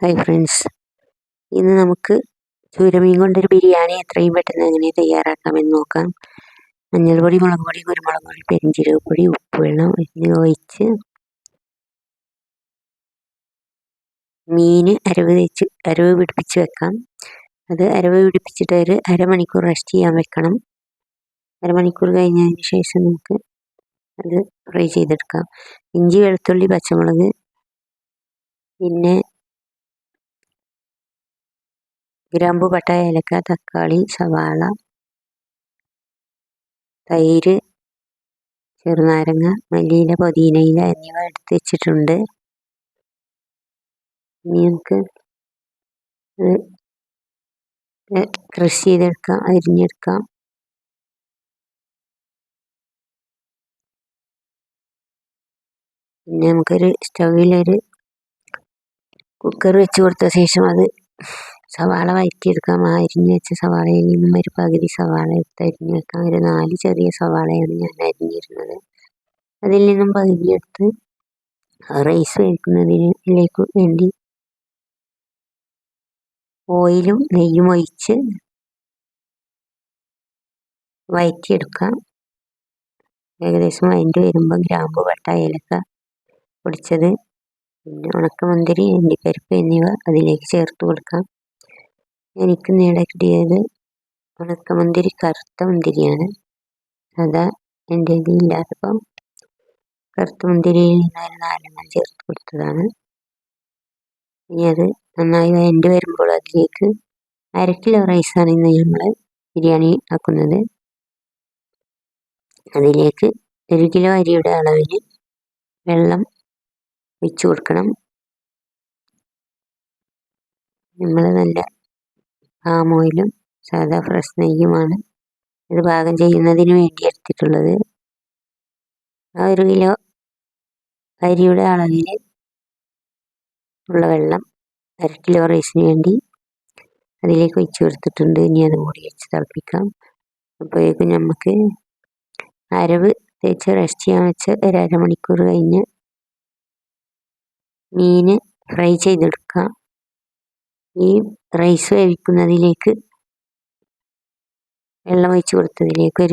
Hi friends, ഇന്ന് നമുക്ക് ചൂരമീൻ കൊണ്ടൊരു ബിരിയാണി എത്രയും പെട്ടെന്ന് എങ്ങനെ തയ്യാറാക്കാമെന്ന് നോക്കാം. മഞ്ഞൾപ്പൊടി, മുളക് പൊടി, കുരുമുളക് പൊടി, പെരിഞ്ജീരകപ്പൊടി, ഉപ്പുവെള്ളം എന്നിവ ഒഴിച്ച് മീൻ അരവ് പിടിപ്പിച്ച് വെക്കാം. അത് അരവ് പിടിപ്പിച്ചിട്ട് ഒരു അരമണിക്കൂർ റെസ്റ്റ് ചെയ്യാൻ വെക്കണം. അരമണിക്കൂർ കഴിഞ്ഞതിന് ശേഷം നമുക്ക് അത് ഫ്രൈ ചെയ്തെടുക്കാം. ഇഞ്ചി, വെളുത്തുള്ളി, പച്ചമുളക്, പിന്നെ ഗ്രാമ്പു, പട്ട, ഏലക്ക, തക്കാളി, സവാള, തൈര്, ചെറുനാരങ്ങ, മല്ലിയില, പുതിനയില എന്നിവ എടുത്ത് വെച്ചിട്ടുണ്ട്. ഇനി നമുക്ക് ക്രഷ് ചെയ്തെടുക്കാം, അരിഞ്ഞെടുക്കാം. പിന്നെ നമുക്കൊരു സ്റ്റൗവിലൊരു കുക്കർ വെച്ച് കൊടുത്ത ശേഷം അത് സവാള വഴറ്റിയെടുക്കാം. അരിഞ്ഞ് വെച്ച സവാളയിൽ നിന്നും ഒരു പകുതി സവാള എടുത്ത് അരിഞ്ഞ് വെക്കാം. ഒരു 4 ചെറിയ സവാളയാണ് ഞാൻ അരിഞ്ഞിരുന്നത്. അതിൽ നിന്നും പകുതി എടുത്ത് റൈസ് വേവിക്കുന്നതിലേക്ക് വേണ്ടി ഓയിലും നെയ്യും ഒഴിച്ച് വഴറ്റിയെടുക്കാം. ഏകദേശം വഴറ്റി വരുമ്പോൾ ഗ്രാമ്പു, പട്ട, ഏലക്ക പൊടിച്ചത്, പിന്നെ ഉണക്കമുന്തിരി, അണ്ടിപ്പരിപ്പ് എന്നിവ അതിലേക്ക് ചേർത്ത് കൊടുക്കാം. എനിക്ക് നേടെ കിട്ടിയത് ഉണക്കമുന്തിരി കറുത്ത മുന്തിരിയാണ്. അതാ എൻ്റെ ഇതില്ലാത്തപ്പം കറുത്ത മുന്തിരിയിൽ നിന്ന് ഒരു 4 ചേർത്ത് കൊടുത്തതാണ്. ഇനി അത് നന്നായി വഴറ്റി വരുമ്പോൾ അതിലേക്ക് 1/2 കിലോ റൈസാണ് ഇന്ന് നമ്മൾ ബിരിയാണി ആക്കുന്നത്. അതിലേക്ക് 1 കിലോ അരിയുടെ അളവിൽ വെള്ളം ഒഴിച്ചു കൊടുക്കണം. നമ്മൾ നല്ല പാം ഓയിലും സാധാ ഫ്രഷ് നെയ്യുമാണ് ഇത് പാകം ചെയ്യുന്നതിന് വേണ്ടി എടുത്തിട്ടുള്ളത്. ആ 1 കിലോ അരിയുടെ അളവിൽ ഉള്ള വെള്ളം 1/2 കിലോ റൈസിന് വേണ്ടി അതിലേക്ക് ഒഴിച്ചു കൊടുത്തിട്ടുണ്ട്. ഇനി അത് മൂടി വെച്ച് തിളപ്പിക്കാം. അപ്പോഴേക്കും നമുക്ക് അരവ് തേച്ച് റെസ്റ്റ് ചെയ്യാൻ വെച്ച് ഒരു അരമണിക്കൂർ കഴിഞ്ഞ് മീൻ ഫ്രൈ ചെയ്തെടുക്കാം. ഈ റൈസ് വേവിക്കുന്നതിലേക്ക് വെള്ളം ഒഴിച്ച് കൊടുത്തതിലേക്ക്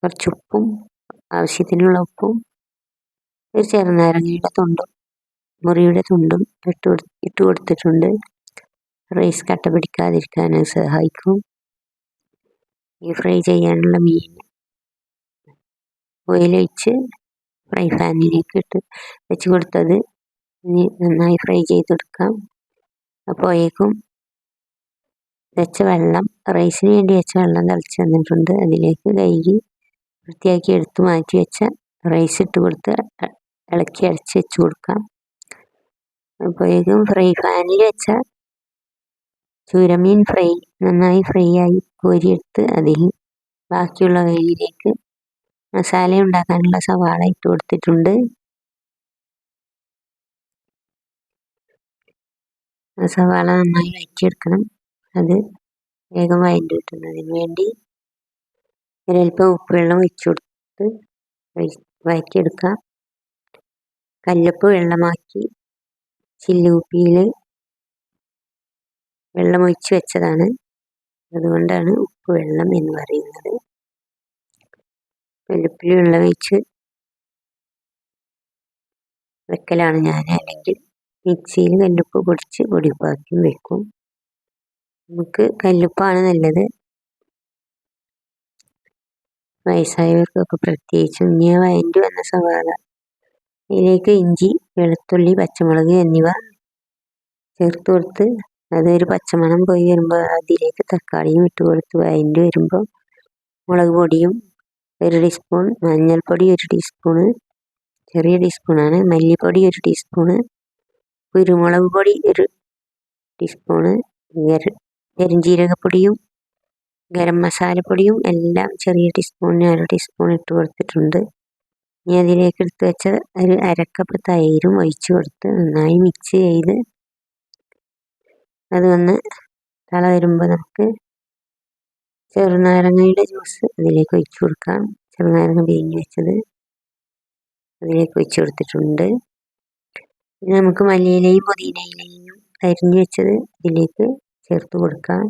കുറച്ച് ഉപ്പും, ആവശ്യത്തിനുള്ള ഉപ്പും, ഒരു ചെറുനാരങ്ങയുടെ തുണ്ടും, മുറിയുടെ തുണ്ടും ഇട്ട് കൊടുത്തിട്ടുണ്ട്. റൈസ് കട്ട പിടിക്കാതിരിക്കാൻ സഹായിക്കും. ഈ ഫ്രൈ ചെയ്യാനുള്ള മീൻ ഓയിലൊഴിച്ച് ഫ്രൈ പാനിലേക്ക് വെച്ച് കൊടുത്തത് ഇനി നന്നായി ഫ്രൈ ചെയ്തെടുക്കാം. അപ്പോഴേക്കും റൈസിന് വേണ്ടി വെച്ച വെള്ളം തിളച്ച് വന്നിട്ടുണ്ട്. അതിലേക്ക് കഴുകി വൃത്തിയാക്കി എടുത്ത് മാറ്റി വെച്ച റൈസ് ഇട്ട് കൊടുത്ത് ഇളക്കി അടച്ച് വെച്ച് കൊടുക്കാം. അപ്പോഴേക്കും ഫ്രൈ പാനിൽ വെച്ച ചൂരമീൻ നന്നായി ഫ്രൈ ആയി കോരിയെടുത്ത് അതിൽ ബാക്കിയുള്ള കയ്യിലേക്ക് മസാല ഉണ്ടാക്കാനുള്ള സവാള ഇട്ട് കൊടുത്തിട്ടുണ്ട്. ആ സവാള നന്നായി വഴറ്റിയെടുക്കണം. അത് വേഗം വഴറ്റി കിട്ടുന്നതിന് വേണ്ടി ഒരൽപ്പം ഉപ്പുവെള്ളം ഒഴിച്ചു കൊടുത്ത് വഴറ്റിയെടുക്കാം. കല്ലുപ്പ് വെള്ളമാക്കി ചില്ലുകുപ്പിയിൽ വെള്ളമൊഴിച്ച് വെച്ചതാണ്. അതുകൊണ്ടാണ് ഉപ്പുവെള്ളം എന്ന് പറയുന്നത്. കല്ലുപ്പിൽ വെള്ളം ഒഴിച്ച് വെക്കലാണ് ഞാൻ. അല്ലെങ്കിൽ മിക്സിയിൽ കല്ലുപ്പ് പൊടിച്ച് പൊടിപ്പാക്കി വെക്കും. നമുക്ക് കല്ലുപ്പാണ് നല്ലത്, വയസ്സായവർക്കൊക്കെ പ്രത്യേകിച്ചും. ഇനി വഴറ്റി വന്ന സവാള ഇതിലേക്ക് ഇഞ്ചി, വെളുത്തുള്ളി, പച്ചമുളക് എന്നിവ ചേർത്ത് കൊടുത്ത് അതൊരു പച്ചമണം പോയി വരുമ്പോൾ അതിലേക്ക് തക്കാളിയും ഇട്ട് കൊടുത്ത് വഴറ്റി വരുമ്പോൾ മുളക് പൊടിയും 1 ടീസ്പൂൺ, മഞ്ഞൾപ്പൊടി 1 ടീസ്പൂണ്, ചെറിയ ടീസ്പൂണാണ്, മല്ലിപ്പൊടി 1 ടീസ്പൂണ്, കുരുമുളക് പൊടി 1 ടീസ്പൂണ്, പെരിഞ്ജീരകപ്പൊടിയും ഗരം മസാലപ്പൊടിയും എല്ലാം ചെറിയ ടീസ്പൂണിന് 1 ടീസ്പൂൺ ഇട്ട് കൊടുത്തിട്ടുണ്ട്. ഇനി അതിലേക്ക് എടുത്ത് വെച്ച ഒരു 1/2 കപ്പ് തൈരും ഒഴിച്ചു കൊടുത്ത് നന്നായി മിക്സ് ചെയ്ത് അതൊന്ന് തള വരുമ്പോൾ നമുക്ക് ചെറുനാരങ്ങയുടെ ജ്യൂസ് അതിലേക്ക് ഒഴിച്ചു കൊടുക്കാം. ചെറുനാരങ്ങ പിഴിഞ്ഞ് വെച്ചത് അതിലേക്ക് ഒഴിച്ചു കൊടുത്തിട്ടുണ്ട്. പിന്നെ നമുക്ക് മല്ലിയിലയും പുതിനയിലയും അരിഞ്ഞു വെച്ചത് ഇതിലേക്ക് ചേർത്ത് കൊടുക്കാം.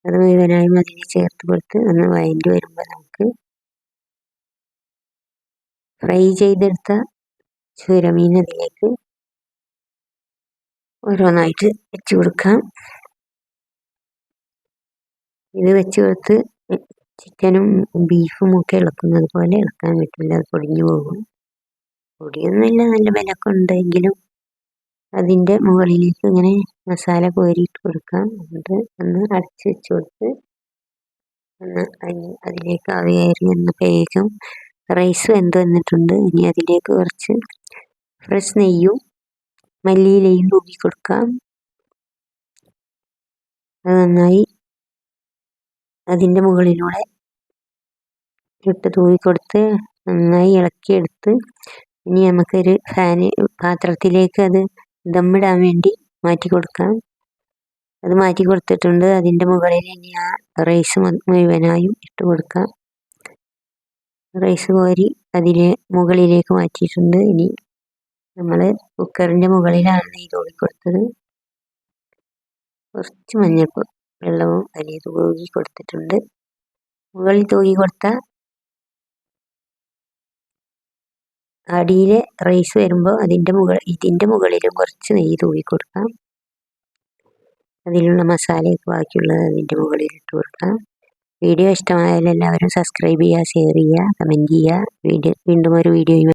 അത് മുഴുവനായും അതിൽ ചേർത്ത് കൊടുത്ത് ഒന്ന് വഴണ്ടി വരുമ്പോൾ നമുക്ക് ഫ്രൈ ചെയ്തെടുത്ത ചൂരമീൻ അതിലേക്ക് ഓരോന്നായിട്ട് വെച്ച് കൊടുക്കാം. ഇത് വെച്ച് കൊടുത്ത് ചിക്കനും ബീഫും ഒക്കെ ഇളക്കുന്നത് പോലെ ഇളക്കാൻ പറ്റില്ല, അത് പൊടിഞ്ഞു പോകും. പൊടിയൊന്നുമില്ല, നല്ല ബലമൊക്കെ ഉണ്ടെങ്കിലും അതിൻ്റെ മുകളിലേക്ക് ഇങ്ങനെ മസാല കോരിയിട്ട് കൊടുക്കാം. എന്നിട്ട് ഒന്ന് അടച്ച് വെച്ച് കൊടുത്ത് ഒന്ന് അതിലേക്ക് ആവി കയറി വന്നപ്പോഴേക്കും റൈസ് വെന്ത് വന്നിട്ടുണ്ട്. ഇനി അതിലേക്ക് കുറച്ച് ഫ്രഷ് നെയ്യും മല്ലിയിലയും തൂക്കി കൊടുക്കാം. അത് നന്നായി അതിൻ്റെ മുകളിലൂടെ ഇട്ട് തൂക്കി കൊടുത്ത് നന്നായി ഇളക്കിയെടുത്ത് ഇനി നമുക്കൊരു പാത്രത്തിലേക്ക് അത് ദമ്മിടാൻ വേണ്ടി മാറ്റി കൊടുക്കാം. അത് മാറ്റി കൊടുത്തിട്ടുണ്ട്. അതിൻ്റെ മുകളിൽ ഇനി ആ റൈസ് മുഴുവനായും ഇട്ട് കൊടുക്കാം. റൈസ് കോരി അതിലെ മുകളിലേക്ക് മാറ്റിയിട്ടുണ്ട്. ഇനി നമ്മൾ കുക്കറിൻ്റെ മുകളിലാണ് നെയ്യ് തൂക്കി കൊടുത്തത്. കുറച്ച് മഞ്ഞൾപ്പൊടി വെള്ളവും അതിൽ തൂക്കി കൊടുത്തിട്ടുണ്ട്. മുകളിൽ തൂക്കി കൊടുത്ത അടിയിലെ റൈസ് വരുമ്പോൾ ഇതിൻ്റെ മുകളിലും കുറച്ച് നെയ്യ് തൂക്കി കൊടുക്കാം. അതിലുള്ള മസാലയൊക്കെ ബാക്കിയുള്ളത് അതിൻ്റെ മുകളിൽ ഇട്ട് കൊടുക്കാം. വീഡിയോ ഇഷ്ടമായാൽ എല്ലാവരും സബ്സ്ക്രൈബ് ചെയ്യുക, ഷെയർ ചെയ്യുക, കമൻറ്റ് ചെയ്യുക. വീണ്ടും ഒരു വീഡിയോയുമായി